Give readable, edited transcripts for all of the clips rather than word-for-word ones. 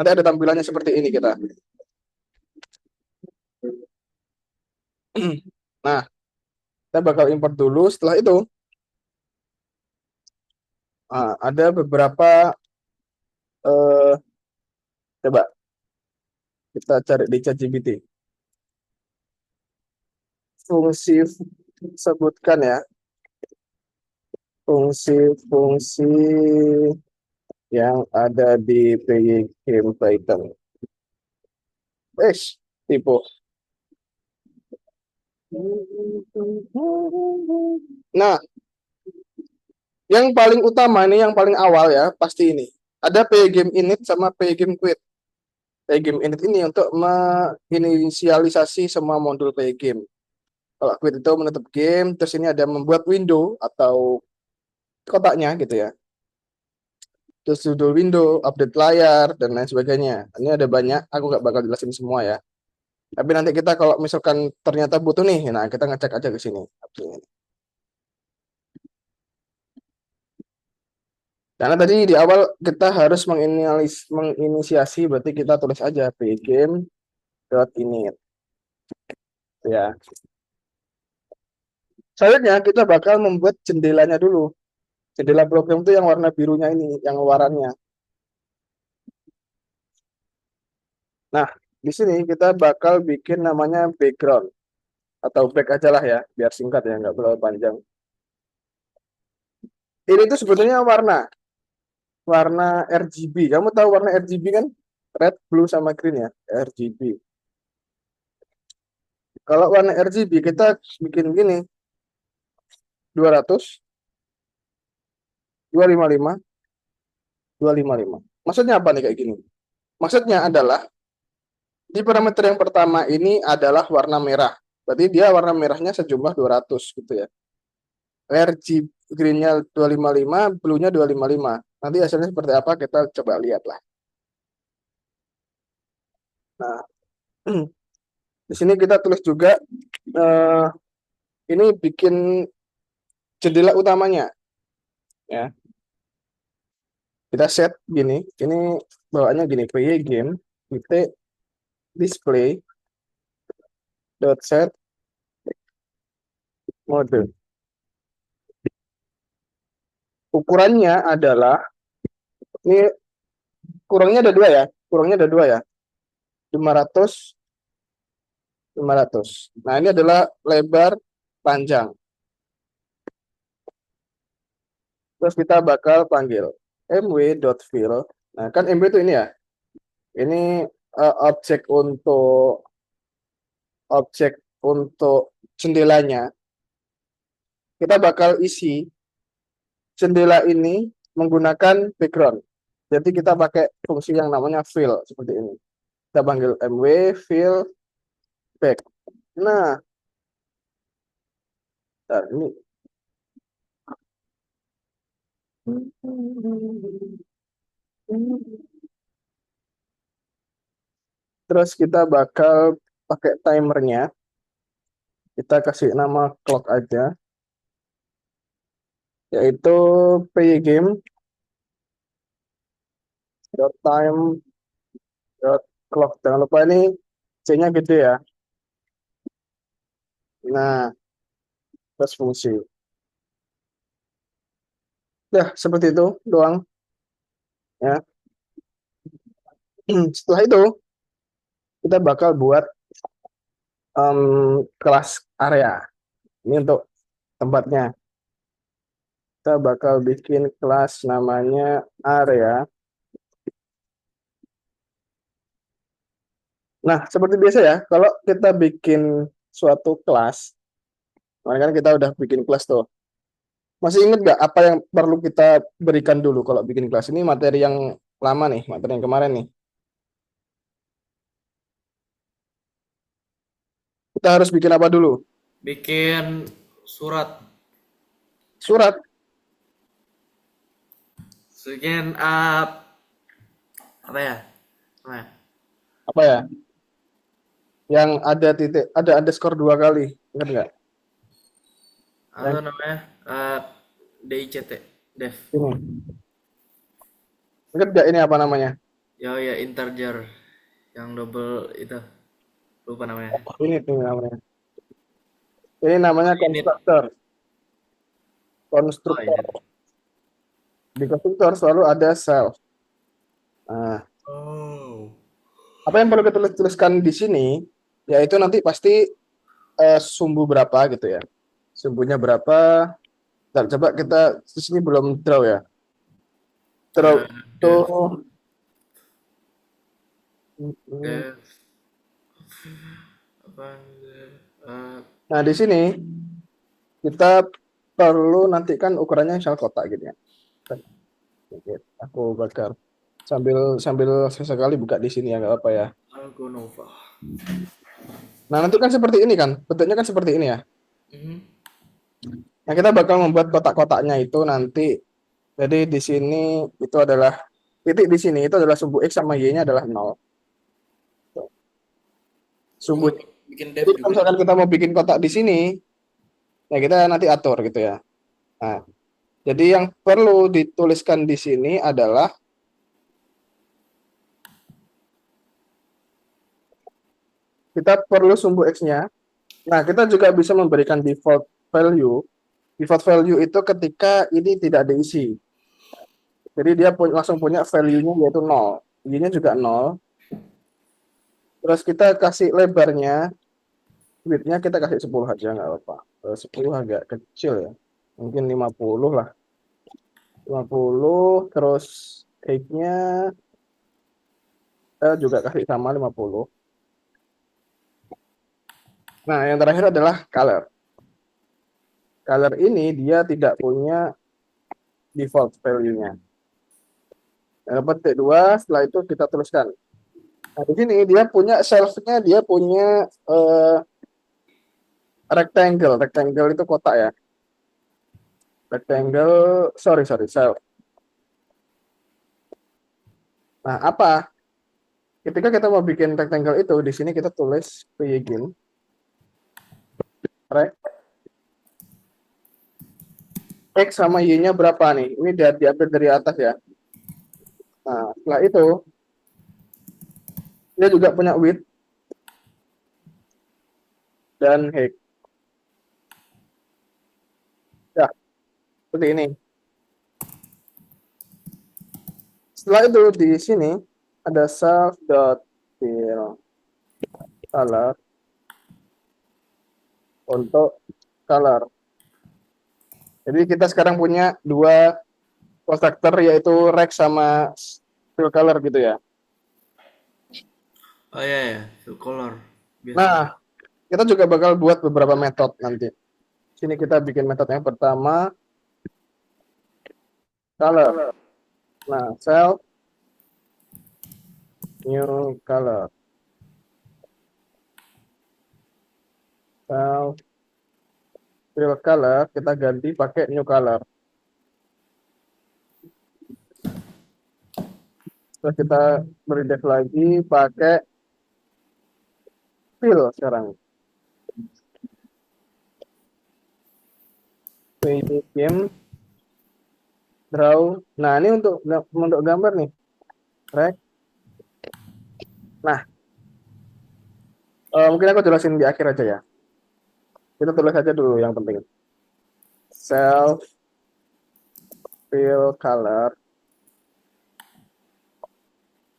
Nanti ada tampilannya seperti ini kita. Nah, kita bakal import dulu. Setelah itu, ada beberapa, eh, coba kita cari di ChatGPT. Fungsi, sebutkan ya, fungsi-fungsi yang ada di Pygame Python. Tipe. Nah, yang paling utama nih, yang paling awal ya, pasti ini. Ada Pygame init sama Pygame quit. Pygame init ini untuk menginisialisasi semua modul Pygame. Kalau quit itu menutup game, terus ini ada membuat window atau kotaknya gitu ya. Terus judul window, update layar, dan lain sebagainya. Ini ada banyak, aku nggak bakal jelasin semua ya. Tapi nanti kita kalau misalkan ternyata butuh nih, nah kita ngecek aja ke sini. Karena tadi di awal kita harus menginisiasi, berarti kita tulis aja pgame.init ya. Selanjutnya kita bakal membuat jendelanya dulu. Jendela program itu yang warna birunya ini, yang luarannya. Nah, di sini kita bakal bikin namanya background atau back aja lah ya, biar singkat ya, nggak terlalu panjang. Ini tuh sebetulnya warna RGB. Kamu tahu warna RGB kan? Red, blue, sama green ya, RGB. Kalau warna RGB kita bikin gini, 200, 255, 255. Maksudnya apa nih kayak gini? Maksudnya adalah di parameter yang pertama ini adalah warna merah. Berarti dia warna merahnya sejumlah 200 gitu ya. RGB greennya 255, blue-nya 255. Nanti hasilnya seperti apa kita coba lihat lah. Nah, di sini kita tulis juga, eh, ini bikin jendela utamanya ya. Kita set gini, ini bawaannya gini, pygame titik display dot set mode. Ukurannya adalah, ini kurangnya ada dua ya, kurangnya ada dua ya, 500, 500. Nah, ini adalah lebar panjang. Terus kita bakal panggil mw.fill. Nah, kan mw itu ini ya, ini objek untuk jendelanya. Kita bakal isi jendela ini menggunakan background. Jadi kita pakai fungsi yang namanya fill seperti ini. Kita panggil mw fill back. Nah, ini terus kita bakal pakai timernya. Kita kasih nama clock aja, yaitu pygame dot time dot clock. Jangan lupa ini C-nya gede ya. Nah, terus fungsi. Ya, seperti itu doang ya. Setelah itu kita bakal buat kelas area. Ini untuk tempatnya. Kita bakal bikin kelas namanya area. Nah, seperti biasa ya, kalau kita bikin suatu kelas, kemarin kan kita udah bikin kelas tuh. Masih inget nggak apa yang perlu kita berikan dulu kalau bikin kelas? Ini materi yang lama nih, materi yang kemarin nih. Kita harus bikin apa dulu? Bikin surat. Surat. Bikin apa ya? Apa ya? Apa ya? Yang ada titik, ada underscore 2 kali. Ingat nggak? Apa Yang namanya? DICT, Dev. ini. Ingat nggak ini apa namanya? Ya integer yang double itu lupa namanya. Ini tuh namanya. Ini namanya Init. konstruktor. Oh Konstruktor. init. Di konstruktor selalu ada self. Nah, Oh. apa yang perlu kita tuliskan di sini, yaitu nanti pasti sumbu berapa gitu ya. Sumbunya berapa. Ntar, coba kita di sini belum draw ya. Draw Eh, itu. def mm, def apa eh, Nah, di sini kita perlu nantikan ukurannya misal kotak gitu ya. Oke, aku bakar sambil sambil sesekali buka di sini ya nggak apa ya. Algonova. Nah, nanti kan seperti ini kan, bentuknya kan seperti ini ya. Mhm. Nah, kita bakal membuat kotak-kotaknya itu nanti. Jadi di sini itu adalah titik di sini itu adalah sumbu x sama y-nya adalah nol. Oh, Sumbu. bikin Jadi def kalau juga. misalkan kita mau bikin kotak di sini, ya kita nanti atur gitu ya. Nah, jadi yang perlu dituliskan di sini adalah kita perlu sumbu x-nya. Nah, kita juga bisa memberikan default value. Default value itu ketika ini tidak diisi. Jadi dia langsung punya value-nya yaitu nol. Y-nya juga nol. Terus kita kasih lebarnya, width-nya kita kasih 10 aja nggak apa-apa. 10 agak kecil ya. Mungkin 50 lah. 50 terus height-nya juga kasih sama 50. Nah, yang terakhir adalah color. Color ini dia tidak punya default value-nya. Dapat T2, setelah itu kita teruskan. Nah, di sini dia punya shelf-nya, dia punya rectangle. Rectangle itu kotak ya. Rectangle, sorry, shelf. Nah, apa? Ketika kita mau bikin rectangle itu, di sini kita tulis begin, rect, x sama y-nya berapa nih? Ini dia diambil dari atas ya. Nah, setelah itu, dia juga punya width dan height. Ya, seperti ini. Setelah itu, di sini ada self dot fill color untuk color. Jadi kita sekarang punya dua konstruktor yaitu rect sama fill color gitu ya. Oh iya ya, fill color biasa. Nah, kita juga bakal buat beberapa metode nanti. Sini kita bikin metode yang pertama color. Nah, self new color. Self fill color kita ganti pakai new color. Terus kita beri def lagi pakai fill sekarang. Game draw. Nah, ini untuk gambar nih. Rect. Nah, mungkin aku jelasin di akhir aja ya. Kita tulis aja dulu yang penting. Self fill color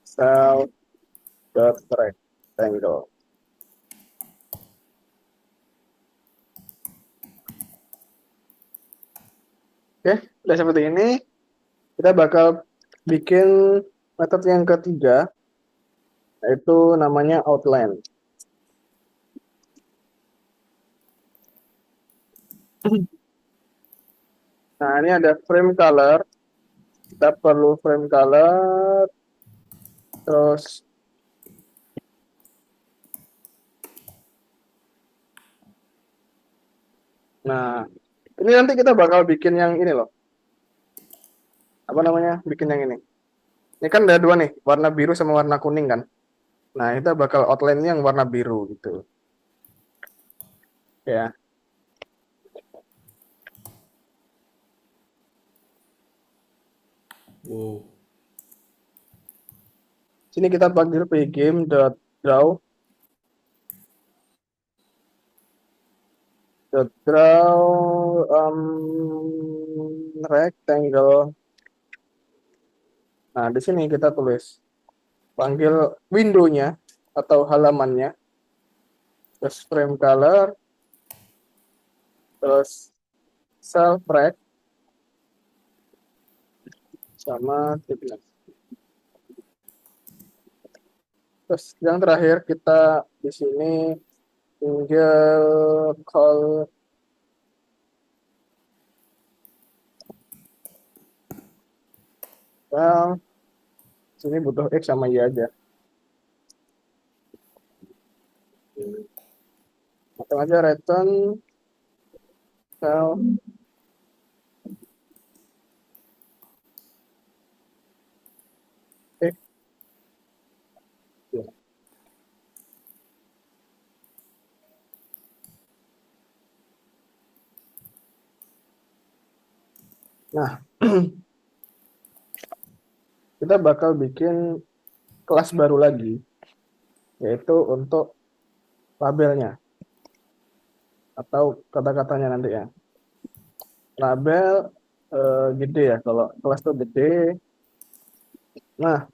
self dot rectangle. Oke, udah seperti ini. Kita bakal bikin metode yang ketiga, yaitu namanya outline. Nah, ini ada frame color. Kita perlu frame color. Terus, nah, ini nanti kita bakal bikin yang ini loh. Apa namanya? Bikin yang ini. Ini kan ada dua nih, warna biru sama warna kuning kan. Nah, kita bakal outline yang warna biru gitu. Ya. Wow. Sini kita panggil pgame.draw rectangle. Nah, di sini kita tulis panggil window-nya atau halamannya, terus frame color, terus self rect sama thickness. Terus yang terakhir kita di sini tinggal call well, sini butuh X sama Y aja. Langsung aja return cell X. Nah, kita bakal bikin kelas baru lagi, yaitu untuk labelnya atau kata-katanya nanti ya. Label gede ya, kalau kelas itu gede. Nah,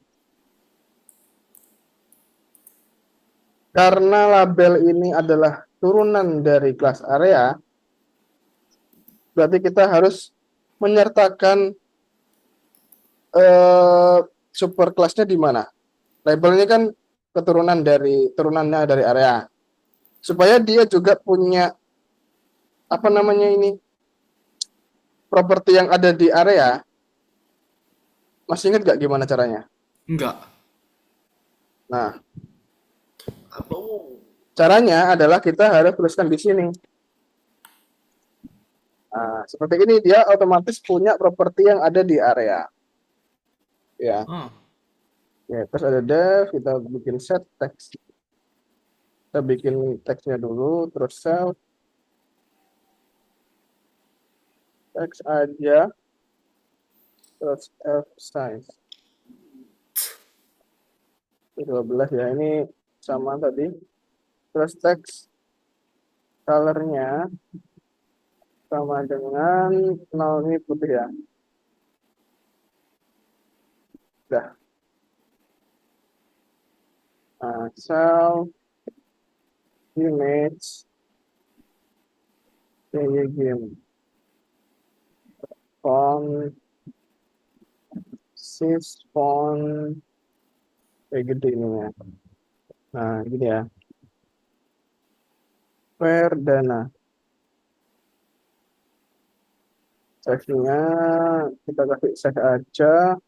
karena label ini adalah turunan dari kelas area, berarti kita harus menyertakan super kelasnya di mana. Labelnya kan turunannya dari area. Supaya dia juga punya apa namanya ini properti yang ada di area. Masih ingat gak gimana caranya? Enggak. Nah, Apa? caranya adalah kita harus tuliskan di sini. Nah, seperti ini dia otomatis punya properti yang ada di area. Ya. Oh. Ya, terus ada def, kita bikin set text. Kita bikin teksnya dulu, terus self text aja, terus f size 12 ya, ini sama tadi. Terus text colornya sama dengan 0, ini putih ya. Udah. Nah, self image game font sys font kayak gitu ini ya. Nah, gini ya. Verdana. Size-nya kita kasih size aja.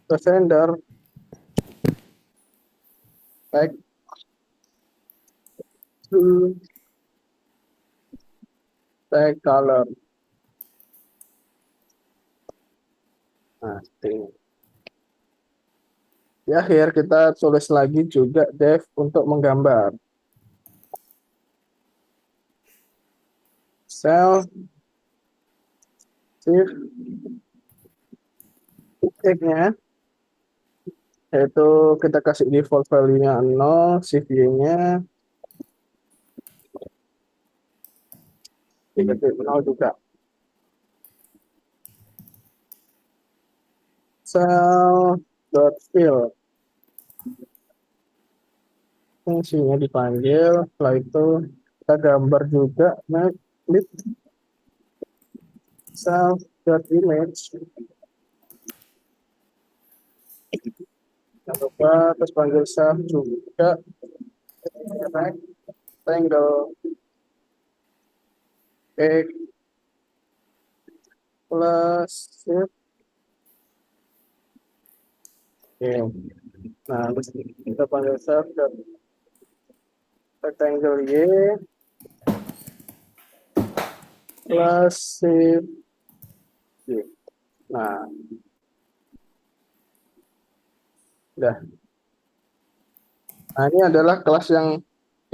Terus sender tag to tag color. Nah, seperti ini. Di akhir kita tulis lagi juga def untuk menggambar. Self shift X-nya yaitu kita kasih default value-nya 0, shift Y-nya dikasih 0 juga. Self.fill fungsinya dipanggil, setelah itu kita gambar juga. Nah, klik self.image. Jangan lupa terus panggil self juga. Rectangle X plus shift. Oke. Nah, terus kita panggil self rectangle Y plus shift Y. Nah, udah. Nah, ini adalah kelas yang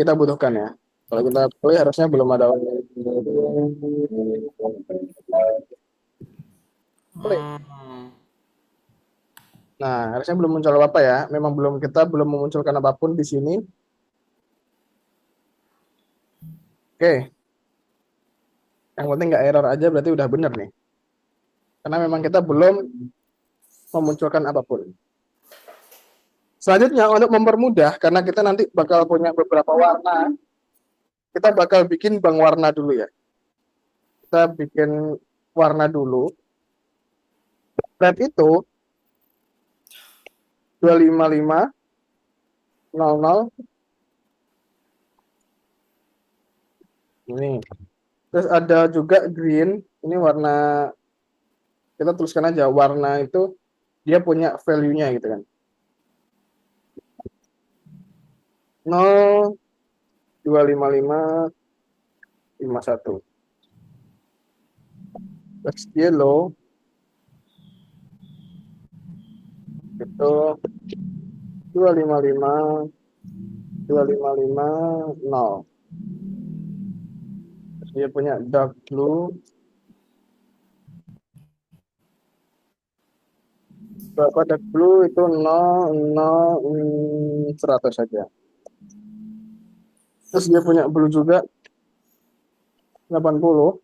kita butuhkan ya. Kalau kita play harusnya belum ada play. Hmm. Nah, harusnya belum muncul apa ya. Memang kita belum memunculkan apapun di sini. Oke, yang penting nggak error aja berarti udah bener nih. Karena memang kita belum memunculkan apapun. Selanjutnya untuk mempermudah, karena kita nanti bakal punya beberapa warna, kita bakal bikin bank warna dulu ya. Kita bikin warna dulu. Red itu 25500 ini. Terus ada juga green, ini warna, kita tuliskan aja warna itu dia punya value-nya gitu kan. 0255551. Terus yellow itu 2550. Terus dia punya dark blue, berapa dark blue itu 100 saja. Terus dia punya blue juga 80,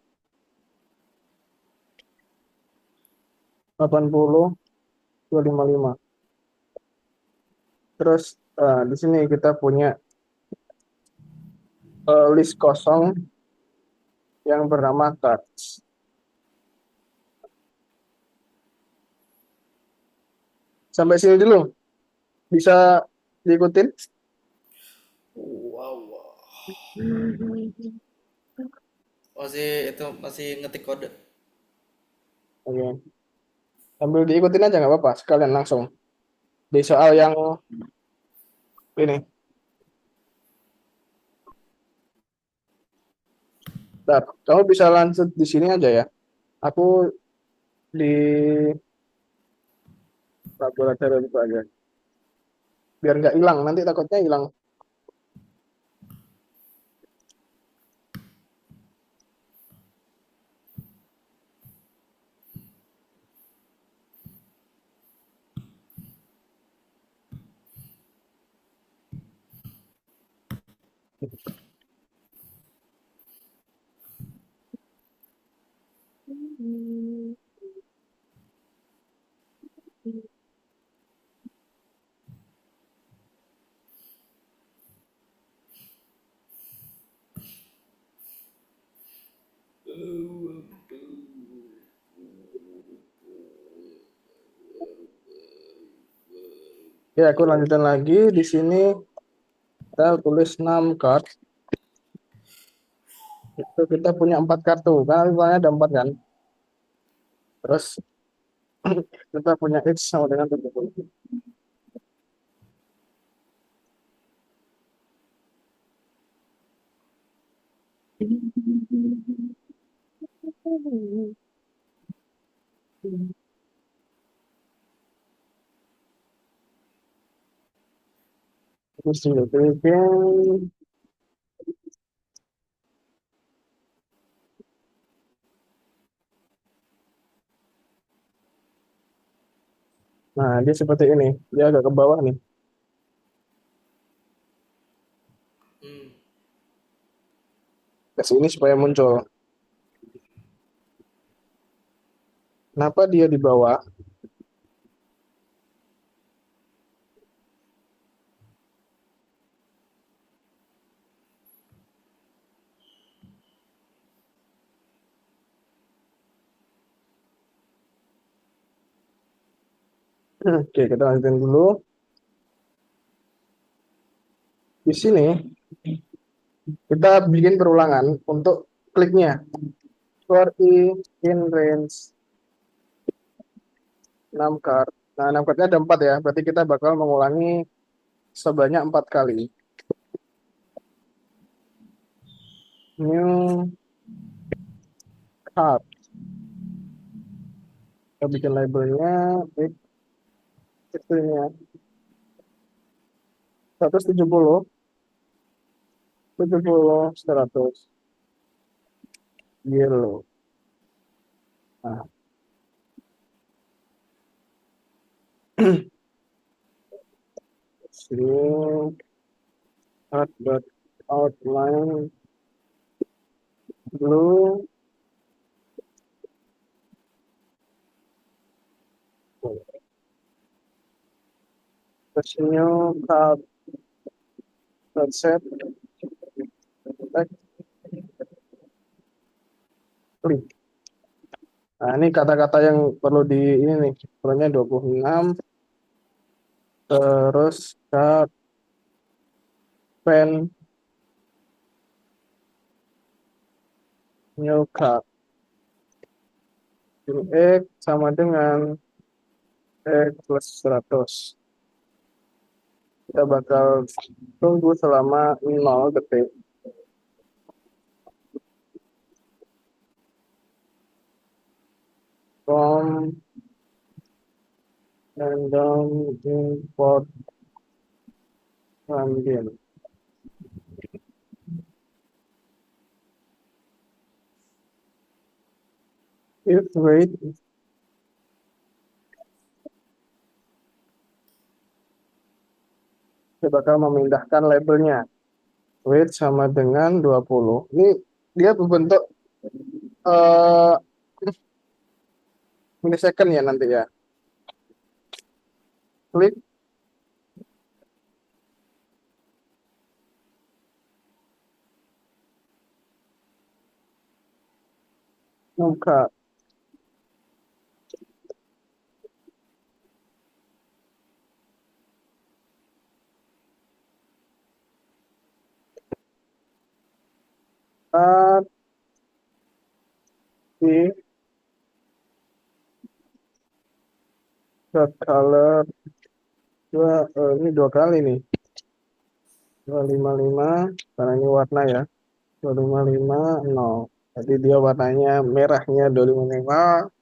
80, 255. Terus di sini kita punya list kosong yang bernama cards. Sampai sini dulu. Bisa diikutin? Wow, wow. Masih itu masih ngetik kode. Oke. Sambil diikutin aja nggak apa-apa. Sekalian langsung. Di soal yang ini. Bentar, kamu bisa lanjut di sini aja ya. Aku di laboratorium itu aja. Biar nggak hilang. Nanti takutnya hilang. Ya, aku lanjutin lagi. Di sini kita tulis 6 card. Itu kita punya 4 kartu. Kan awalnya ada 4 kan. Terus kita punya X sama dengan 70. Terus bikin. Nah, dia seperti ini. Dia agak ke bawah nih. Hmm. Ke sini supaya muncul. Kenapa dia di bawah? Oke, kita lanjutin dulu. Di sini kita bikin perulangan untuk kliknya. For in range 6 card. Nah, 6 cardnya ada 4 ya. Berarti kita bakal mengulangi sebanyak 4 kali. New card. Kita bikin labelnya. Itunya 170, 70, 100. Yellow. Nah, New art dot outline blue. Terus new cut dot set text link. Nah, ini kata-kata yang perlu di ini nih. Perlunya 26. Terus cut pen new cut. Ini X sama dengan X plus 100. Kita bakal tunggu selama 0 detik. From random import random. If weight, kita bakal memindahkan labelnya. Weight sama dengan 20. Ini dia berbentuk eh milisecond ya nanti ya. Klik buka. Start di dot color ini 2 kali nih. 255 karena ini warna ya. 255 nol. Jadi dia warnanya merahnya 255,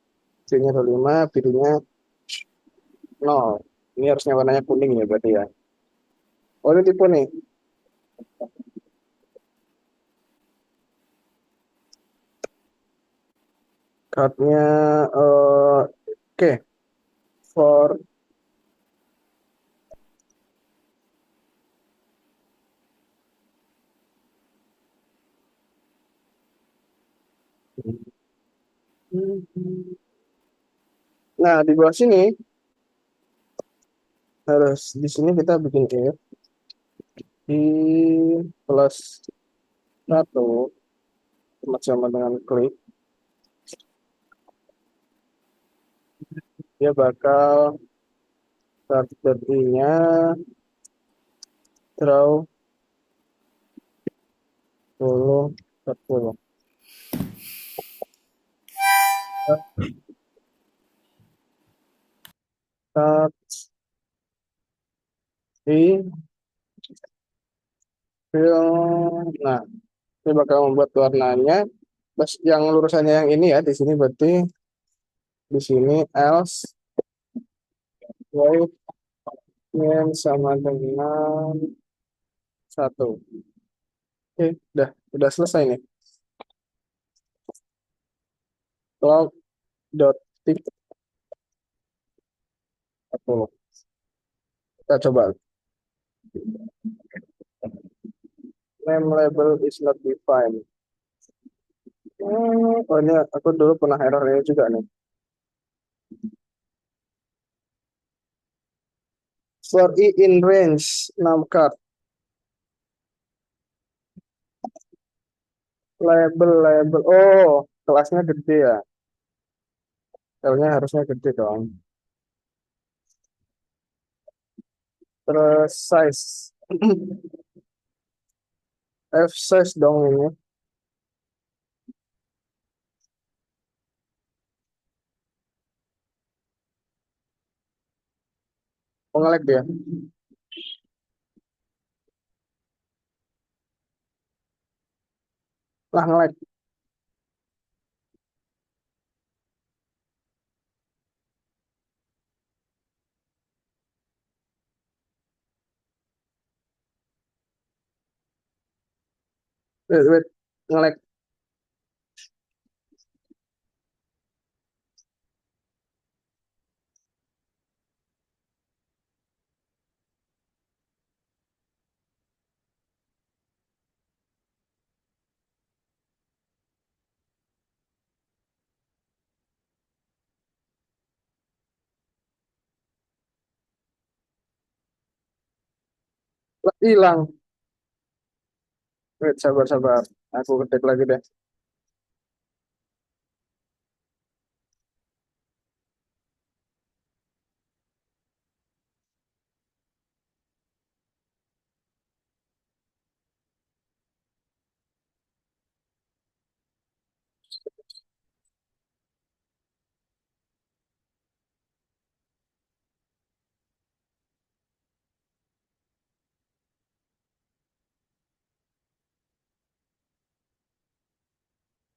hijaunya 25, birunya nol. Ini harusnya warnanya kuning ya berarti ya. Oh ini tipe nih. Cardnya oke. For nah di bawah sini harus di sini kita bikin if di plus 1 sama dengan klik, dia bakal start.i-nya draw 10 40. Start di fill. Nah, ini bakal membuat warnanya. Terus yang lurusannya yang ini ya di sini berarti di sini else white yang sama dengan 1. Oke, udah selesai nih. Cloud dot tip 40. Kita coba. Name label is not defined. Oh ini aku dulu pernah error ini juga nih. For i in range 6 card. Label. Oh, kelasnya gede ya. L-nya harusnya gede dong. Terus size. F size dong ini. Pengelek dia. Lah ngelek. Wait. Ngelek. Hilang. Wait, sabar sabar. Aku ketik lagi deh.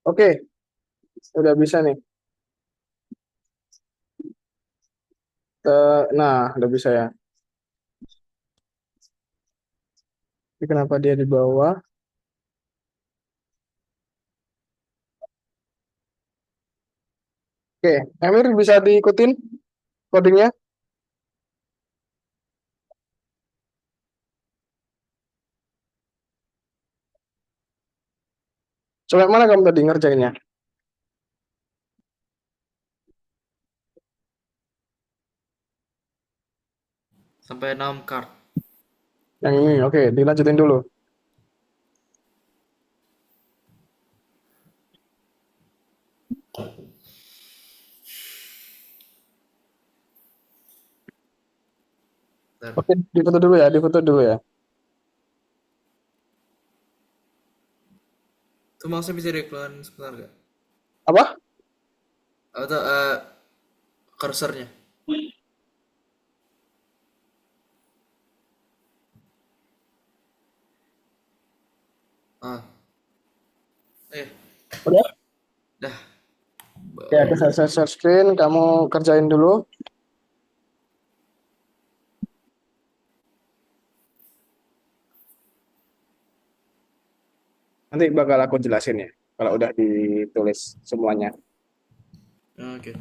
Oke, udah bisa nih. Nah, udah bisa ya. Tapi kenapa dia di bawah? Oke, Emir bisa diikutin codingnya? Sampai mana kamu tadi ngerjainnya? Sampai 6 card. Yang ini, oke, dilanjutin dulu. Bentar. Oke, difoto dulu ya, difoto dulu ya. Tuh mouse bisa dikeluarin sebentar gak? Apa? Atau cursornya? Ah, eh, Udah? dah. Oke, aku share screen, kamu kerjain dulu. Nanti bakal aku jelasin ya, kalau udah ditulis semuanya. Oke.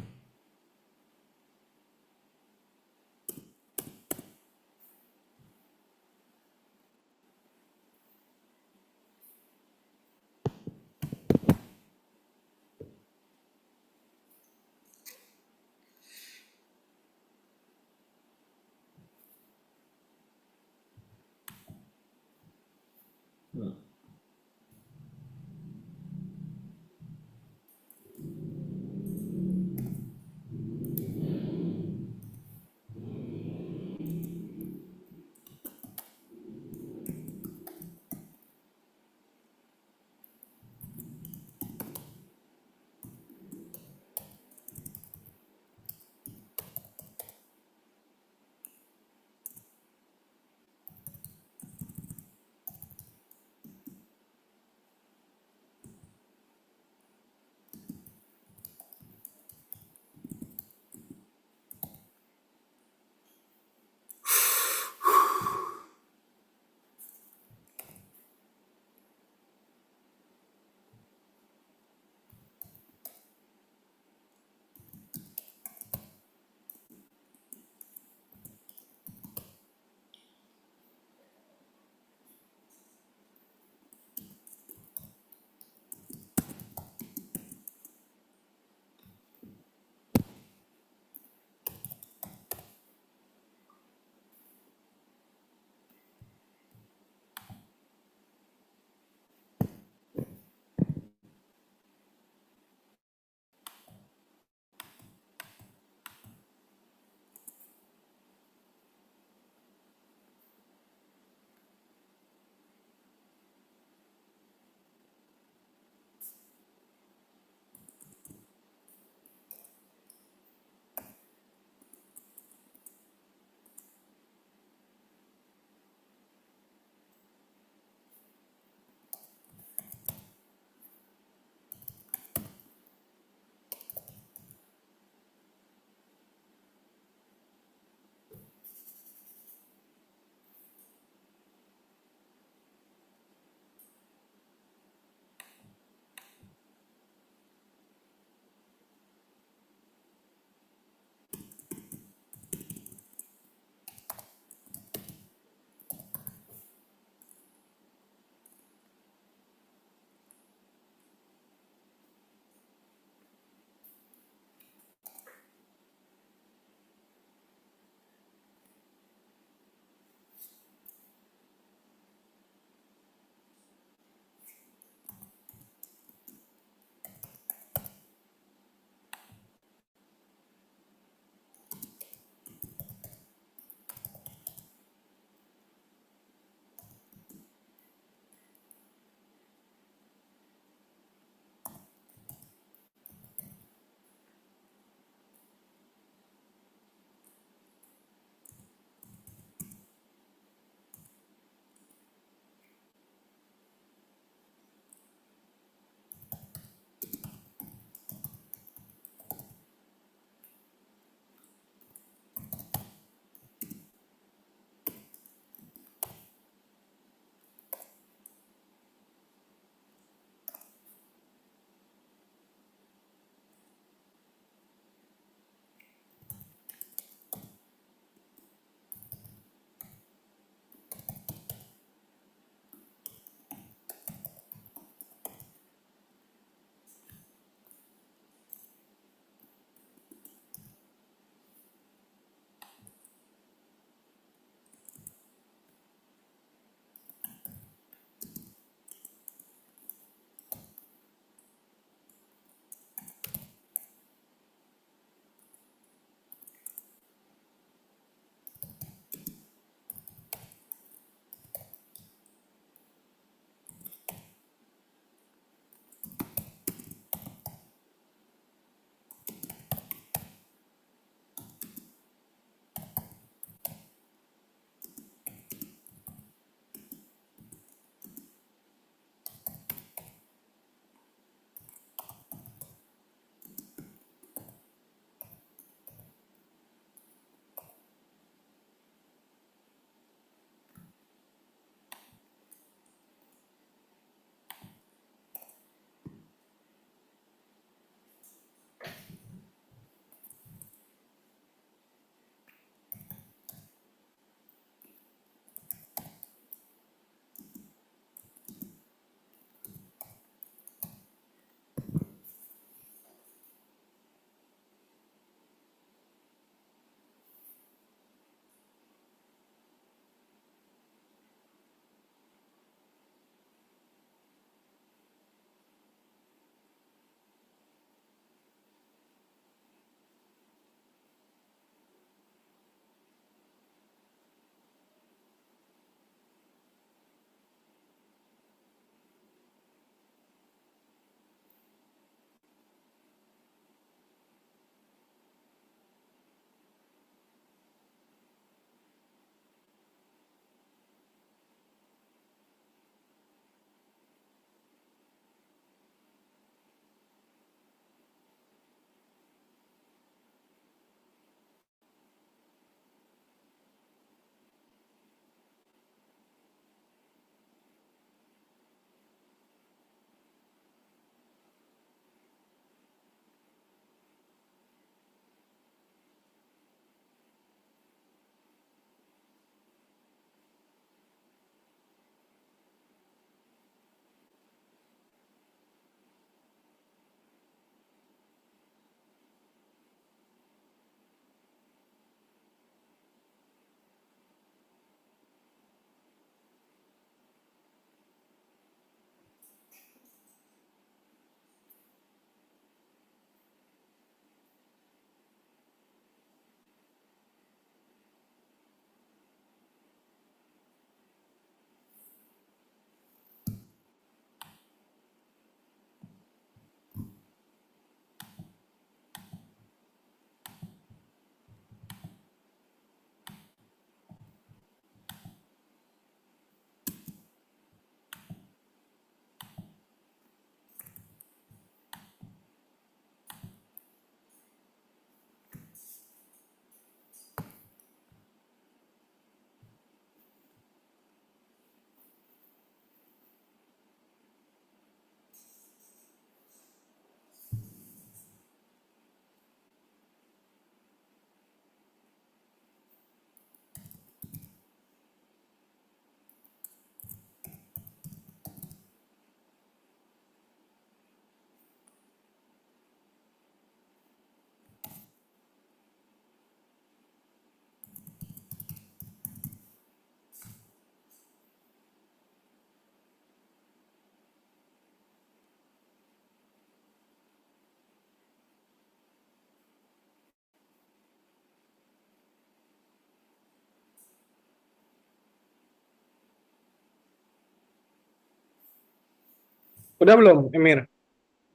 Udah belum, Emir?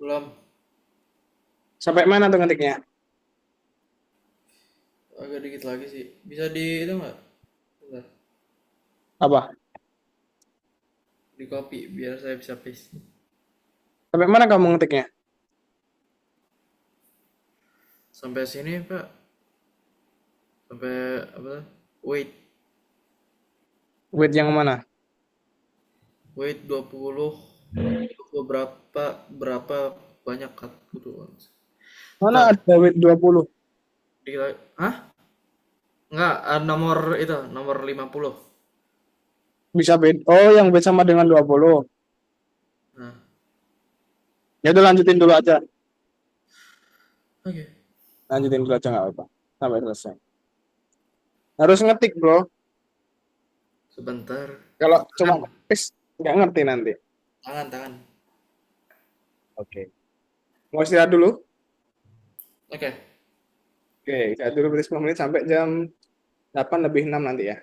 Belum. Sampai mana tuh ngetiknya? Agak dikit lagi sih. Bisa di itu nggak? Bentar. Apa? Di copy biar saya bisa paste. Sampai mana kamu ngetiknya? Sampai sini, Pak. Sampai apa? Wait. Wait yang mana? Wait 20. 20 berapa berapa banyak cut gitu. Mana Bentar. ada wait 20? Dikit lagi. Hah? Enggak, nomor itu, nomor 50. Bisa bed. Oh, yang bed sama dengan 20. Nah, Ya udah lanjutin dulu aja. oke. Lanjutin dulu aja nggak apa-apa. Sampai selesai. Harus ngetik, bro. Sebentar. Kalau cuma Tangan, ngetik, nggak ngerti nanti. tangan. Oke. Mau istirahat dulu? Oke. Oke, istirahat dulu berarti 10 menit sampai jam 8 lebih 6 nanti ya.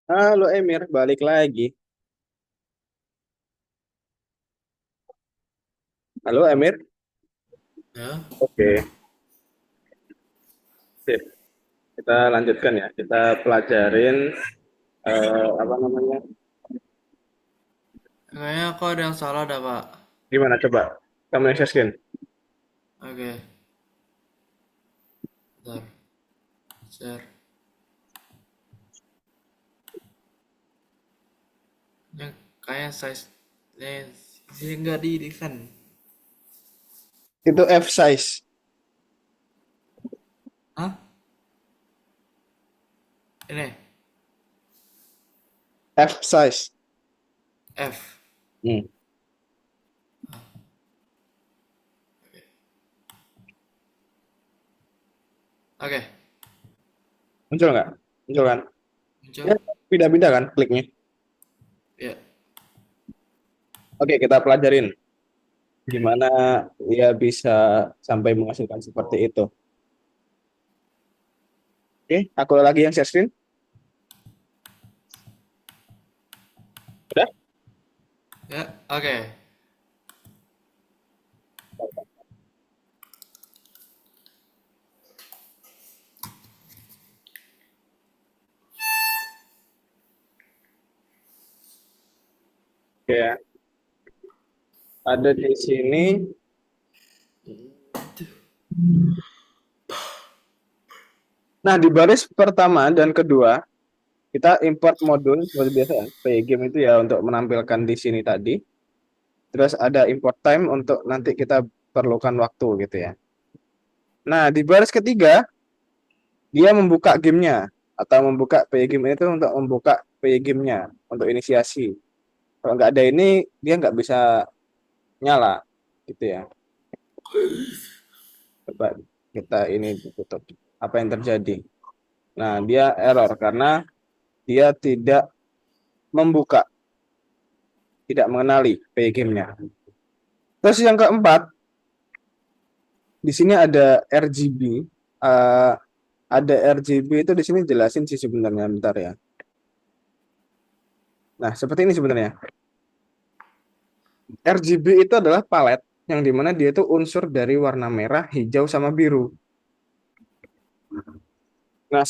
Halo Emir, balik lagi. Halo Emir. Ya, Oke, sip. Kita lanjutkan ya. Kita pelajarin apa namanya? kayaknya aku ada yang salah dah, Pak. Gimana coba? Kamu yang share. Oke, bentar. Share. Yang kayak size sih nggak di desain. Itu F size. Hah? Ini F size. F. Hmm. Oke, Muncul nggak? Muncul kan? muncul. Ya, pindah-pindah kan kliknya. Ya. Oke, kita pelajarin gimana dia bisa sampai menghasilkan seperti itu. Oke, aku lagi yang share screen. Udah? Ya, oke. Oke, ya. Ada di sini. Nah, di baris pertama dan kedua, kita import modul seperti biasa ya. Pygame itu ya untuk menampilkan di sini tadi. Terus ada import time untuk nanti kita perlukan waktu gitu ya. Nah, di baris ketiga, dia membuka gamenya atau membuka pygame itu untuk membuka pygame-nya untuk inisiasi. Kalau nggak ada ini, dia nggak bisa nyala gitu ya. Coba kita ini ditutup. Apa yang terjadi? Nah, dia error karena dia tidak membuka, tidak mengenali pygame-nya. Terus yang keempat, di sini ada RGB. eh, ada RGB itu di sini jelasin sih sebenarnya, bentar ya. Nah, seperti ini sebenarnya. RGB itu adalah palet yang dimana dia itu unsur dari warna merah, hijau, sama biru. Nah,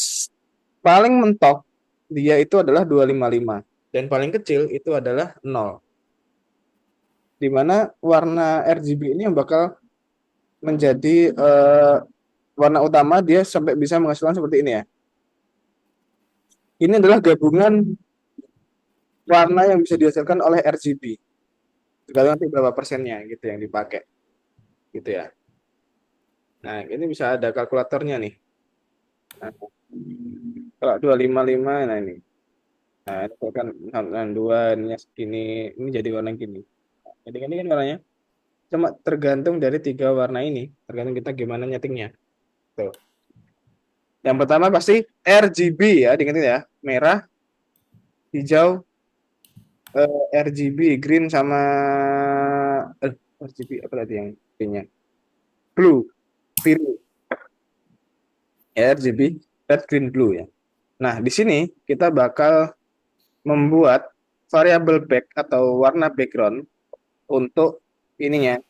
paling mentok dia itu adalah 255 dan paling kecil itu adalah 0. Dimana warna RGB ini yang bakal menjadi warna utama dia sampai bisa menghasilkan seperti ini ya. Ini adalah gabungan warna yang bisa dihasilkan oleh RGB. Tergantung nanti berapa persennya gitu yang dipakai gitu ya. Nah, ini bisa ada kalkulatornya nih. Nah, kalau 255, nah ini. Nah, itu kan 2 ini segini, ini jadi warna gini. Jadi ini kan warnanya cuma tergantung dari 3 warna ini, tergantung kita gimana nyetingnya. Tuh. Yang pertama pasti RGB ya, diingetin ya. Merah, hijau, RGB, green sama RGB apa tadi yang greennya? Blue, biru. Ya, RGB, red, green, blue ya. Nah, di sini kita bakal membuat variabel back atau warna background untuk ininya.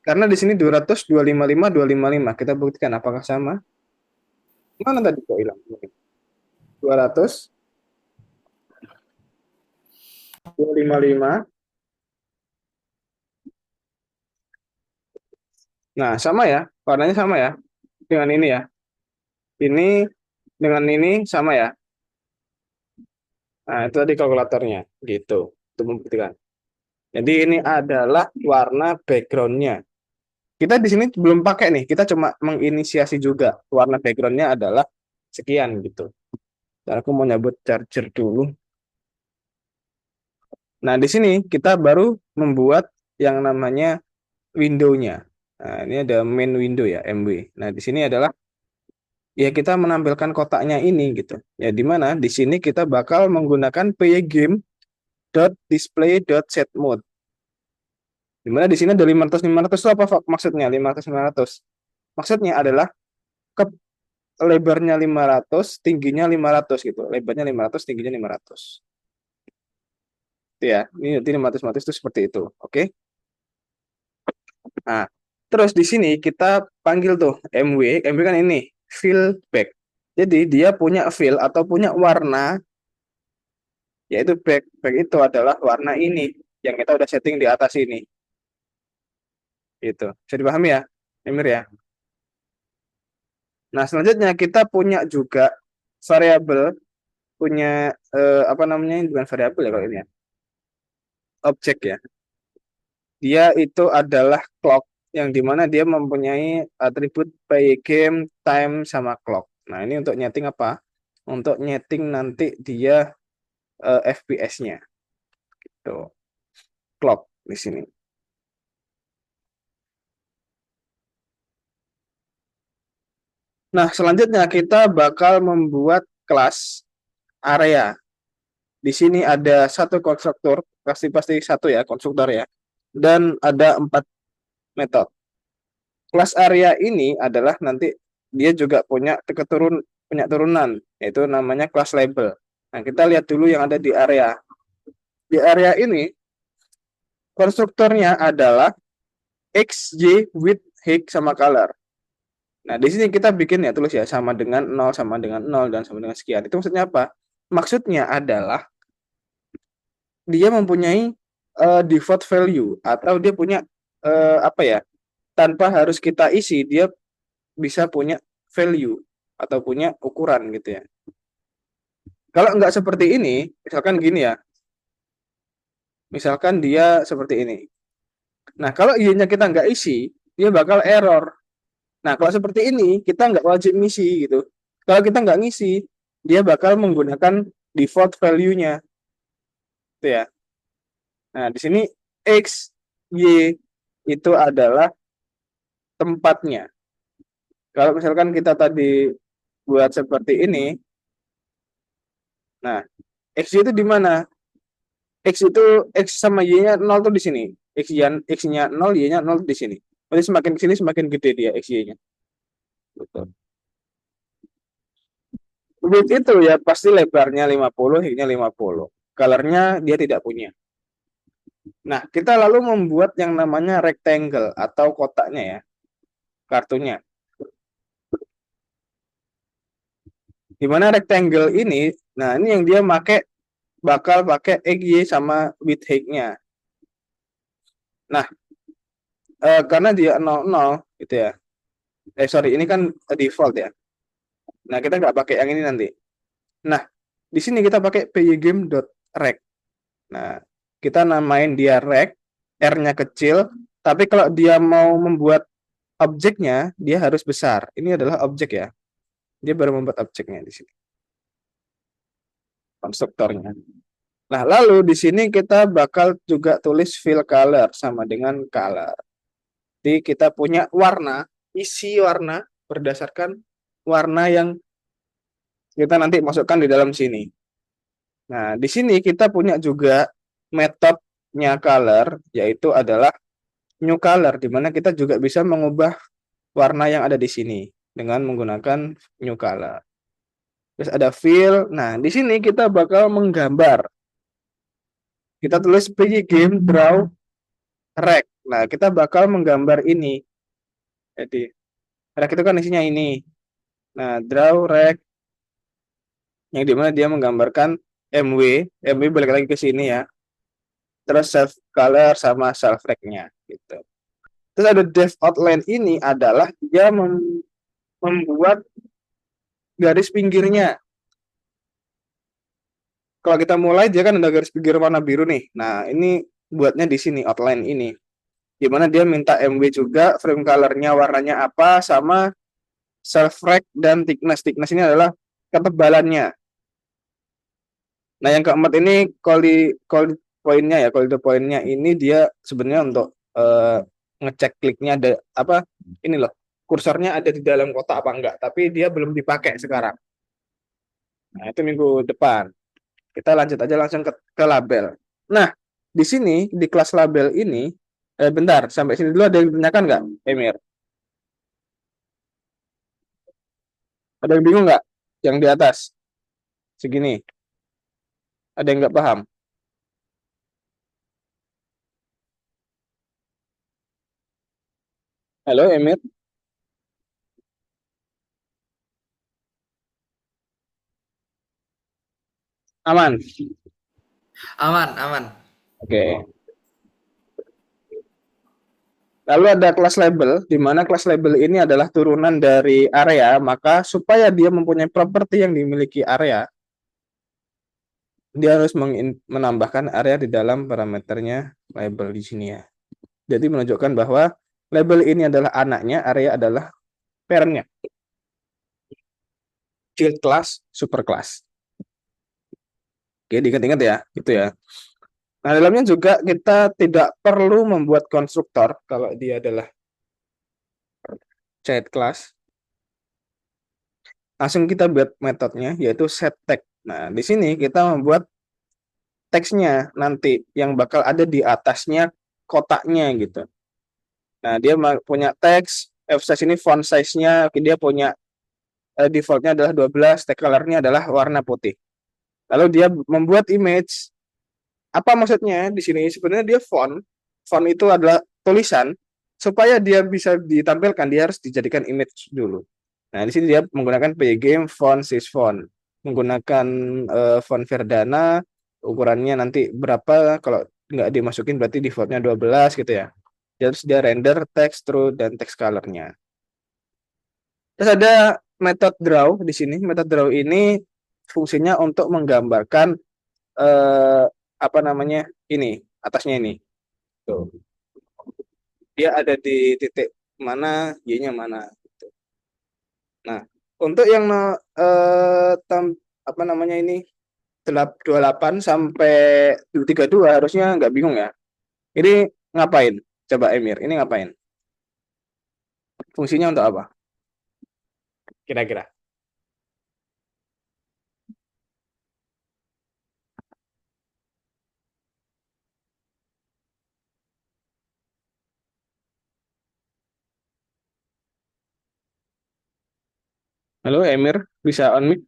Karena di sini 200, 255, 255. Kita buktikan apakah sama. Mana tadi kok hilang? 200, 255. Nah, sama ya. Warnanya sama ya. Dengan ini ya. Ini dengan ini sama ya. Nah, itu tadi kalkulatornya. Gitu. Untuk membuktikan. Jadi ini adalah warna backgroundnya. Kita di sini belum pakai nih. Kita cuma menginisiasi juga. Warna backgroundnya adalah sekian gitu. Dan aku mau nyabut charger dulu. Nah, di sini kita baru membuat yang namanya window-nya. Nah, ini ada main window ya, MW. Nah, di sini adalah ya kita menampilkan kotaknya ini gitu. Ya, di mana di sini kita bakal menggunakan pygame.display.setMode. Di mana di sini ada 500 500 itu apa maksudnya 500 500? Maksudnya adalah lebarnya 500, tingginya 500 gitu. Lebarnya 500, tingginya 500. Itu ya. Ini nanti 500 itu seperti itu. Oke. Nah, terus di sini kita panggil tuh MW. MW kan ini fill back. Jadi dia punya fill atau punya warna, yaitu back. Back itu adalah warna ini yang kita udah setting di atas ini. Gitu. Bisa dipahami ya, Emir ya? Nah, selanjutnya kita punya juga variabel, punya apa namanya? Bukan variabel ya kalau ini ya. Objek ya. Dia itu adalah clock yang dimana dia mempunyai atribut play game, time, sama clock. Nah, ini untuk nyeting apa? Untuk nyeting nanti dia FPS-nya. Gitu. Clock di sini. Nah, selanjutnya kita bakal membuat kelas area. Di sini ada satu konstruktor, pasti pasti satu ya konstruktor ya, dan ada 4 metode. Kelas area ini adalah nanti dia juga punya punya turunan, yaitu namanya kelas label. Nah, kita lihat dulu yang ada di area. Di area ini konstruktornya adalah X, Y, width, height, sama color. Nah, di sini kita bikin ya tulis ya sama dengan 0, sama dengan 0, dan sama dengan sekian. Itu maksudnya apa? Maksudnya adalah dia mempunyai default value, atau dia punya apa ya? Tanpa harus kita isi, dia bisa punya value atau punya ukuran gitu ya. Kalau nggak seperti ini, misalkan gini ya, misalkan dia seperti ini. Nah, kalau y-nya kita nggak isi, dia bakal error. Nah, kalau seperti ini, kita nggak wajib ngisi gitu. Kalau kita nggak ngisi, dia bakal menggunakan default value-nya. Gitu ya. Nah, di sini X, Y itu adalah tempatnya. Kalau misalkan kita tadi buat seperti ini, nah, X itu di mana? X itu X sama Y-nya 0 tuh di sini. X-nya 0, Y-nya 0 di sini. Berarti semakin ke sini semakin gede dia X, Y-nya. Betul. Width itu ya pasti lebarnya 50, height-nya 50. Color-nya dia tidak punya. Nah, kita lalu membuat yang namanya rectangle atau kotaknya ya, kartunya. Di mana rectangle ini, nah ini yang dia bakal pakai X, Y, sama width height-nya. Nah, karena dia 00 gitu ya. Sorry, ini kan default ya. Nah, kita nggak pakai yang ini nanti. Nah, di sini kita pakai pygame.rect. Nah, kita namain dia rect, R-nya kecil, tapi kalau dia mau membuat objeknya, dia harus besar. Ini adalah objek ya. Dia baru membuat objeknya di sini. Konstruktornya. Nah, lalu di sini kita bakal juga tulis fill color sama dengan color. Jadi kita punya warna, isi warna berdasarkan warna yang kita nanti masukkan di dalam sini. Nah, di sini kita punya juga metodenya color, yaitu adalah new color, di mana kita juga bisa mengubah warna yang ada di sini dengan menggunakan new color. Terus ada fill. Nah, di sini kita bakal menggambar. Kita tulis pygame draw rect. Nah, kita bakal menggambar ini. Jadi, rect itu kan isinya ini. Nah, draw rect yang dimana dia menggambarkan MW. MW balik lagi ke sini ya. Terus self color sama self rect-nya gitu. Terus ada dev outline, ini adalah dia membuat garis pinggirnya. Kalau kita mulai dia kan ada garis pinggir warna biru nih. Nah, ini buatnya di sini outline ini. Gimana dia minta MW juga, frame color-nya warnanya apa, sama self rect dan thickness. Thickness ini adalah ketebalannya. Nah, yang keempat ini quality poinnya ya, quality poinnya ini dia sebenarnya untuk ngecek kliknya ada apa, ini loh, kursornya ada di dalam kotak apa enggak, tapi dia belum dipakai sekarang. Nah, itu minggu depan. Kita lanjut aja langsung ke label. Nah, di sini di kelas label ini, bentar, sampai sini dulu ada yang ditanyakan nggak, Emir? Ada yang bingung nggak? Yang di atas segini, ada yang nggak paham? Halo, Emir, aman? Aman, aman. Oke. Lalu ada kelas label, di mana kelas label ini adalah turunan dari area, maka supaya dia mempunyai properti yang dimiliki area, dia harus menambahkan area di dalam parameternya label di sini ya. Jadi menunjukkan bahwa label ini adalah anaknya, area adalah parentnya. Child class, super class. Oke, diingat-ingat ya, itu ya. Nah, dalamnya juga kita tidak perlu membuat konstruktor kalau dia adalah child class. Langsung kita buat metodenya yaitu set tag. Nah, di sini kita membuat teksnya nanti yang bakal ada di atasnya kotaknya gitu. Nah, dia punya teks, size ini font size-nya, dia punya defaultnya adalah 12, tag color-nya adalah warna putih. Lalu dia membuat image. Apa maksudnya di sini? Sebenarnya dia font itu adalah tulisan, supaya dia bisa ditampilkan dia harus dijadikan image dulu. Nah, di sini dia menggunakan Pygame font sys font, menggunakan font Verdana, ukurannya nanti berapa, kalau nggak dimasukin berarti defaultnya 12 gitu ya. Terus dia render text through dan text color-nya. Terus ada metode draw di sini. Metode draw ini fungsinya untuk menggambarkan eh, apa namanya ini, atasnya ini. Tuh. Dia ada di titik mana, Y-nya mana. Nah, untuk yang apa namanya ini 28 sampai 32 harusnya nggak bingung ya. Ini ngapain? Coba Emir, ini ngapain? Fungsinya untuk apa? Kira-kira. Halo Emir, bisa on mic?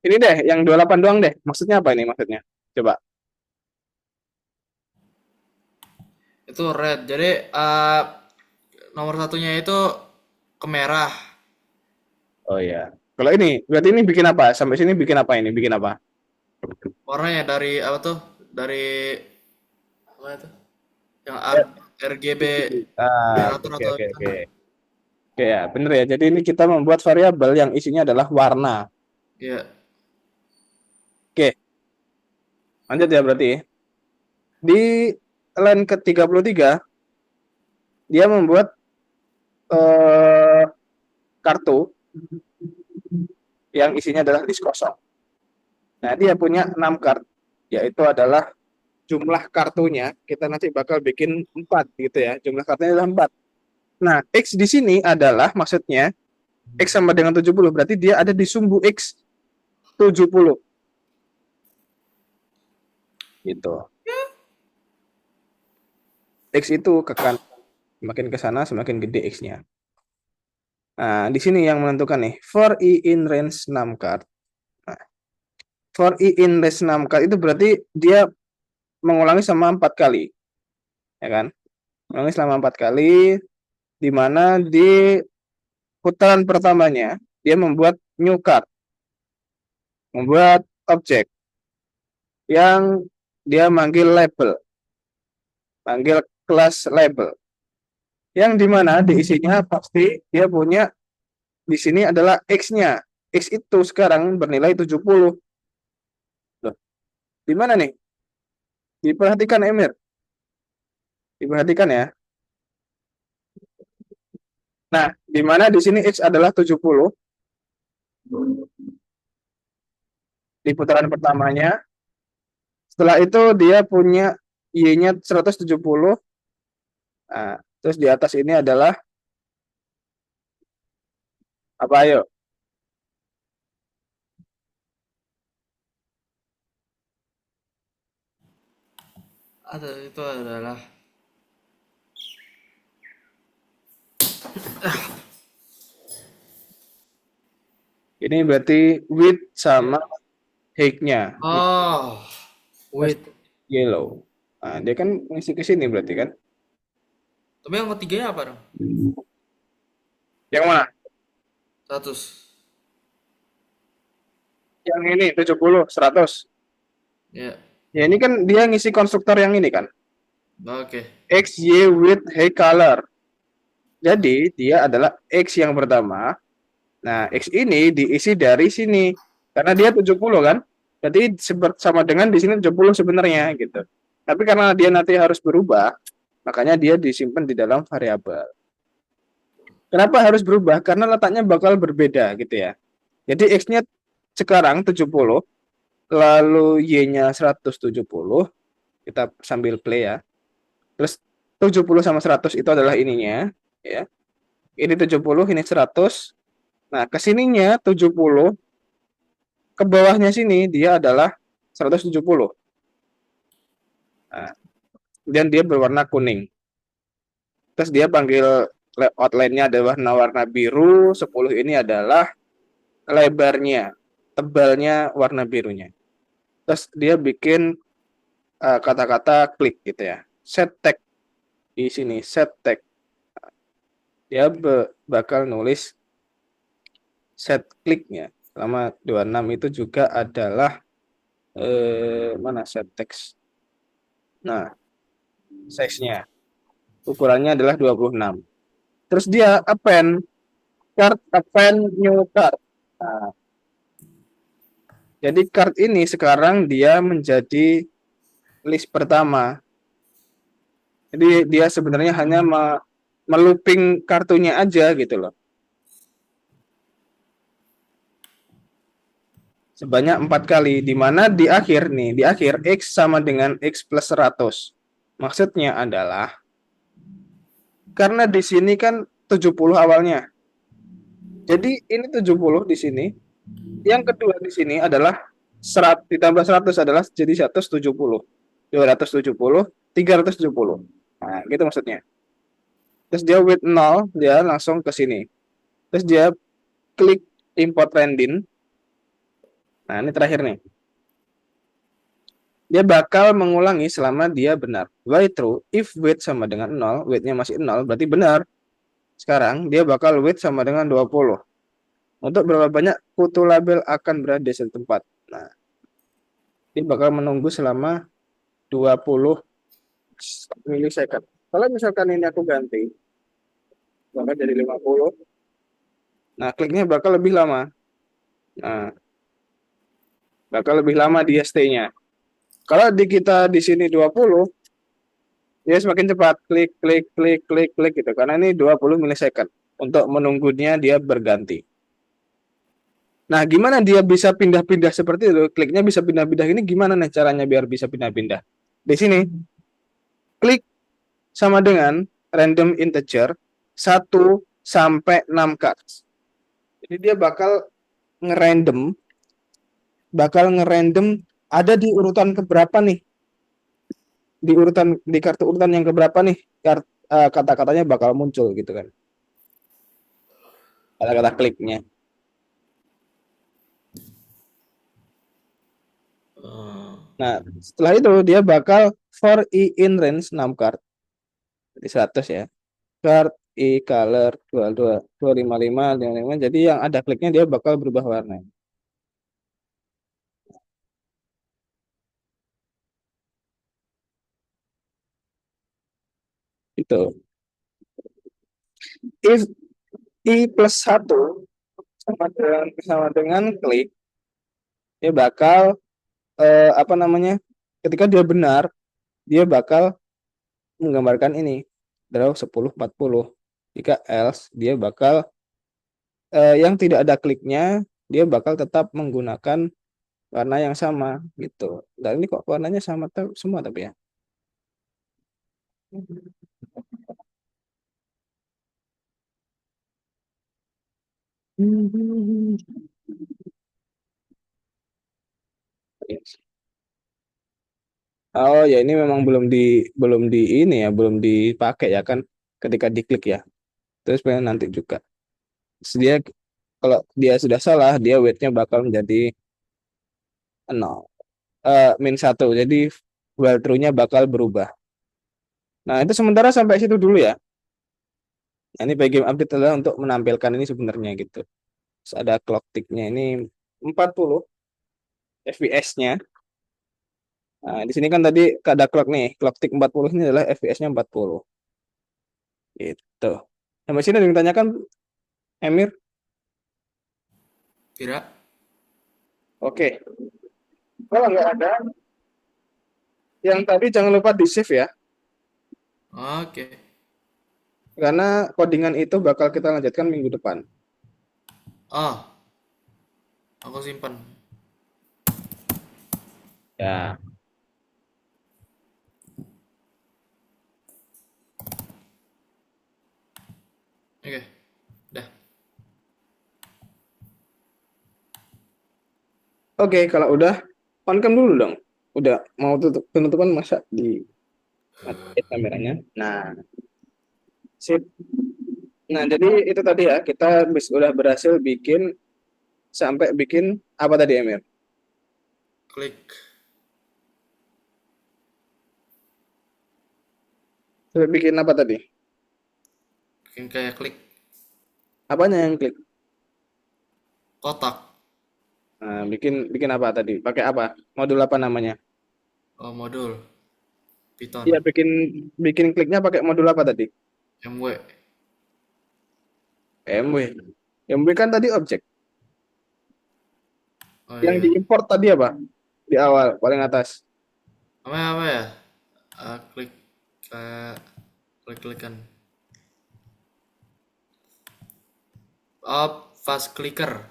Ini deh, yang 28 doang deh. Maksudnya apa ini maksudnya? Coba. Itu red. Jadi nomor satunya itu ke merah. Oh iya. Kalau ini, berarti ini bikin apa? Sampai sini bikin apa ini? Bikin apa? Warnanya dari apa tuh? Dari apa itu? Yang RGB generator Oke, atau oke, oke. gimana? Oke ya, bener ya. Jadi ini kita membuat variabel yang isinya adalah warna. Iya. Oke, lanjut ya berarti. Di line ke-33, dia membuat eh, kartu yang isinya adalah list kosong. Nah, dia punya 6 kartu, yaitu adalah jumlah kartunya, kita nanti bakal bikin 4 gitu ya. Jumlah kartunya adalah 4. Nah, X di sini adalah maksudnya X sama dengan 70, berarti dia ada di sumbu X 70 gitu. X itu ke kan, semakin ke sana semakin gede X-nya. Nah, di sini yang menentukan nih, for I in range 6 card. Nah, for I in range 6 card itu berarti dia mengulangi selama 4 kali, ya kan? Mengulangi selama 4 kali, di mana di putaran pertamanya dia membuat new card, membuat objek yang dia manggil label, manggil kelas label, yang dimana diisinya pasti dia punya di sini adalah X-nya. X itu sekarang bernilai 70. Loh, di mana nih? Diperhatikan Emir, diperhatikan ya. Nah, di mana di sini X adalah 70 di putaran pertamanya. Setelah itu dia punya Y-nya 170. Nah, terus di atas ini adalah apa ayo? Ada itu adalah Ini berarti width sama height-nya. Oh, Plus wait. yellow. Nah, dia kan ngisi ke sini berarti kan. Tapi yang ketiganya apa dong? Yang mana? 100. Yang ini 70, 100. Ya, Ya ini kan dia ngisi konstruktor yang ini kan. oke. X, Y, width, height, color. Jadi dia adalah X yang pertama. Nah, X ini diisi dari sini. Karena dia 70 kan. Berarti sama dengan di sini 70 sebenarnya gitu. Tapi karena dia nanti harus berubah, makanya dia disimpan di dalam variabel. Kenapa harus berubah? Karena letaknya bakal berbeda gitu ya. Jadi X-nya sekarang 70, lalu Y-nya 170. Kita sambil play ya. Terus 70 sama 100 itu adalah ininya ya. Ini 70, ini 100. Nah, kesininya 70, ke bawahnya sini dia adalah 170. Nah, dan dia berwarna kuning. Terus dia panggil outline-nya ada warna-warna biru, 10 ini adalah lebarnya, tebalnya warna birunya. Terus dia bikin kata-kata klik gitu ya. Set tag di sini, set tag. Dia bakal nulis set kliknya. Selama 26 itu juga adalah mana set text. Nah, size-nya. Ukurannya adalah 26. Terus dia append card, append new card. Nah, jadi card ini sekarang dia menjadi list pertama. Jadi dia sebenarnya hanya melooping kartunya aja gitu loh. Sebanyak 4 kali, di mana di akhir nih, di akhir X sama dengan X plus 100. Maksudnya adalah, karena di sini kan 70 awalnya. Jadi ini 70 di sini. Yang kedua di sini adalah ditambah 100 adalah jadi 170. 270, 370. Nah, gitu maksudnya. Terus dia with 0, dia langsung ke sini. Terus dia klik import rendin. Nah, ini terakhir nih. Dia bakal mengulangi selama dia benar. While true, if weight sama dengan 0, weight-nya masih 0, berarti benar. Sekarang dia bakal weight sama dengan 20. Untuk berapa banyak kutu label akan berada di satu tempat. Nah, dia bakal menunggu selama 20 milisecond. Kalau misalkan ini aku ganti, bakal jadi 50. Nah, kliknya bakal lebih lama. Nah, bakal lebih lama dia stay-nya. Kalau di kita di sini 20, dia semakin cepat. Klik, klik, klik, klik, klik gitu. Karena ini 20 milisecond. Untuk menunggunya dia berganti. Nah, gimana dia bisa pindah-pindah seperti itu? Kliknya bisa pindah-pindah ini gimana nih caranya biar bisa pindah-pindah? Di sini, klik sama dengan random integer 1 sampai 6 cards. Jadi dia bakal ngerandom ada di urutan keberapa nih? Di kartu urutan yang keberapa nih? Kata-katanya bakal muncul gitu kan. Kata-kata kliknya. Eh, Nah, setelah itu dia bakal for i in range 6 card. Jadi 100 ya. Card i color 22 255 55. Jadi yang ada kliknya dia bakal berubah warna. Itu. If i plus 1 sama dengan klik, dia bakal apa namanya? Ketika dia benar, dia bakal menggambarkan ini. Draw 10 40. Jika else, dia bakal yang tidak ada kliknya, dia bakal tetap menggunakan warna yang sama gitu. Dan ini kok warnanya sama semua tapi ya. Oh ya ini memang belum di ini ya, belum dipakai ya kan ketika diklik ya. Terus pengen nanti juga. Terus dia Kalau dia sudah salah, dia weightnya bakal menjadi 0, -1. Jadi while true-nya bakal berubah. Nah, itu sementara sampai situ dulu ya. Nah, ini Pygame update adalah untuk menampilkan ini sebenarnya gitu. Terus ada clock tick-nya ini 40 FPS-nya. Nah, di sini kan tadi ada clock nih. Clock tick 40 ini adalah FPS-nya 40. Gitu. Sampai sini ada yang ditanyakan, Emir? Tidak. Oke. Kalau nggak ada, yang tadi jangan lupa di-save ya. Oke. Karena codingan itu bakal kita lanjutkan minggu depan. Ah, aku simpan. Ya. Oke, dah. Oke, kalau udah, on cam dulu dong. Udah mau tutup penutupan masa di matiin kameranya. Nah, sip. Nah, jadi itu tadi ya, kita udah berhasil bikin sampai bikin apa tadi, Emir? Klik. Sampai bikin apa tadi? Bikin kayak klik Apanya yang klik? kotak. Nah, bikin bikin apa tadi? Pakai apa? Modul apa namanya? Oh, modul. Iya, Python. bikin bikin kliknya pakai modul apa tadi? MW. MW. MW kan tadi objek. Oh Yang iya. diimport tadi apa? Di awal, paling atas. Namanya apa ya? Klik kayak klik-klikan. Oh, fast clicker.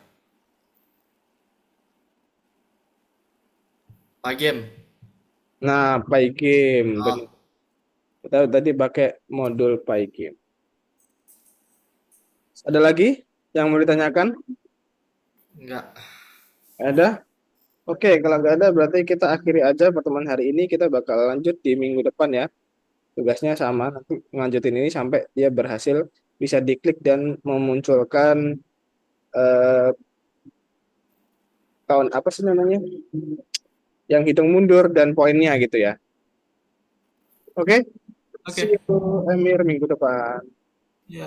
Pagem. Nah, Pygame. Oh, Kita tadi pakai modul Pygame. Ada lagi yang mau ditanyakan? enggak. Ada? Oke, kalau nggak ada berarti kita akhiri aja pertemuan hari ini. Kita bakal lanjut di minggu depan ya. Tugasnya sama, nanti ngelanjutin ini sampai dia berhasil bisa diklik dan memunculkan eh, tahun apa sih namanya? Yang hitung mundur dan poinnya gitu ya. Oke, see Oke. you Emir minggu depan.